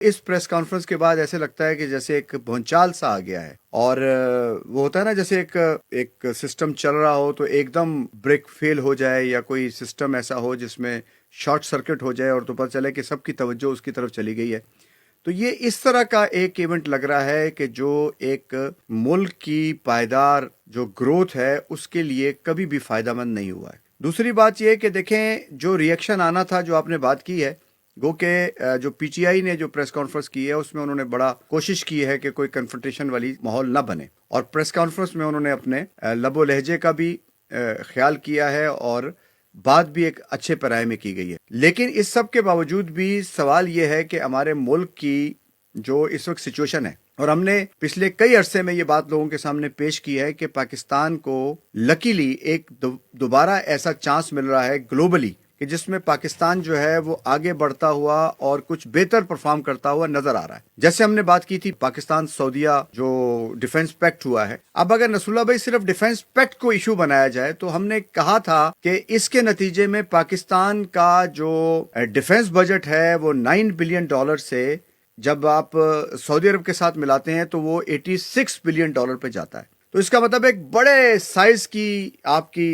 اس press conference کے بعد ایسے لگتا ہے کہ جیسے ایک بھونچال سا آ گیا ہے، اور وہ ہوتا ہے نا جیسے ایک سسٹم چل رہا ہو تو ایک دم بریک فیل ہو جائے، یا کوئی سسٹم ایسا ہو جس میں شارٹ سرکٹ ہو جائے اور تو پتہ چلے کہ سب کی توجہ اس کی طرف چلی گئی ہے۔ تو یہ اس طرح کا ایک ایونٹ لگ رہا ہے کہ جو ایک ملک کی پائیدار جو گروتھ ہے اس کے لیے کبھی بھی فائدہ مند نہیں ہوا ہے۔ دوسری بات یہ کہ دیکھیں، جو ری ایکشن آنا تھا، جو آپ نے بات کی ہے، گو کہ جو پی ٹی آئی نے جو پریس کانفرنس کی ہے اس میں انہوں نے بڑا کوشش کی ہے کہ کوئی کنفرنٹیشن والی ماحول نہ بنے، اور پریس کانفرنس میں انہوں نے اپنے لب و لہجے کا بھی خیال کیا ہے، اور بات بھی ایک اچھے پیرائے میں کی گئی ہے۔ لیکن اس سب کے باوجود بھی سوال یہ ہے کہ ہمارے ملک کی جو اس وقت سچویشن ہے، اور ہم نے پچھلے کئی عرصے میں یہ بات لوگوں کے سامنے پیش کی ہے کہ پاکستان کو لکیلی ایک دوبارہ ایسا چانس مل رہا ہے گلوبلی کہ جس میں پاکستان جو ہے وہ آگے بڑھتا ہوا اور کچھ بہتر پرفارم کرتا ہوا نظر آ رہا ہے۔ جیسے ہم نے بات کی تھی پاکستان سعودیہ جو ڈیفنس پیکٹ ہوا ہے، اب اگر نصر اللہ بھائی صرف ڈیفنس پیکٹ کو ایشو بنایا جائے تو ہم نے کہا تھا کہ اس کے نتیجے میں پاکستان کا جو ڈیفنس بجٹ ہے وہ $9 بلین سے جب آپ سعودی عرب کے ساتھ ملاتے ہیں تو وہ $86 بلین پہ جاتا ہے۔ تو اس کا مطلب ایک بڑے سائز کی آپ کی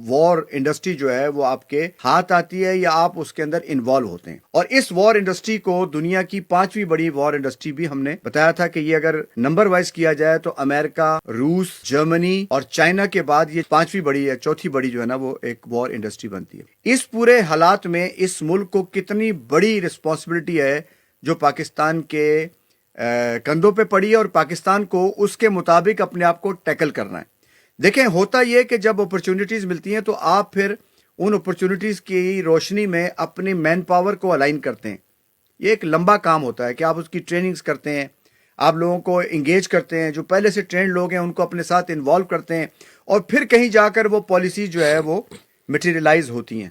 وار انڈسٹری جو ہے وہ آپ کے ہاتھ آتی ہے، یا آپ اس کے اندر انوالو ہوتے ہیں۔ اور اس وار انڈسٹری کو دنیا کی 5ویں بڑی وار انڈسٹری بھی ہم نے بتایا تھا کہ یہ اگر نمبر وائز کیا جائے تو امریکہ، روس، جرمنی اور چائنا کے بعد یہ 5ویں بڑی یا چوتھی بڑی جو ہے نا وہ ایک وار انڈسٹری بنتی ہے۔ اس پورے حالات میں اس ملک کو کتنی بڑی رسپانسبلٹی ہے جو پاکستان کے کندھوں پہ پڑی ہے، اور پاکستان کو اس کے مطابق اپنے آپ کو ٹیکل کرنا ہے۔ دیکھیں، ہوتا یہ کہ جب اپرچونٹیز ملتی ہیں تو آپ پھر ان اپرچونٹیز کی روشنی میں اپنی مین پاور کو الائن کرتے ہیں۔ یہ ایک لمبا کام ہوتا ہے کہ آپ اس کی ٹریننگز کرتے ہیں، آپ لوگوں کو انگیج کرتے ہیں، جو پہلے سے ٹرینڈ لوگ ہیں ان کو اپنے ساتھ انوالو کرتے ہیں، اور پھر کہیں جا کر وہ پالیسی جو ہے وہ مٹیریلائز ہوتی ہیں۔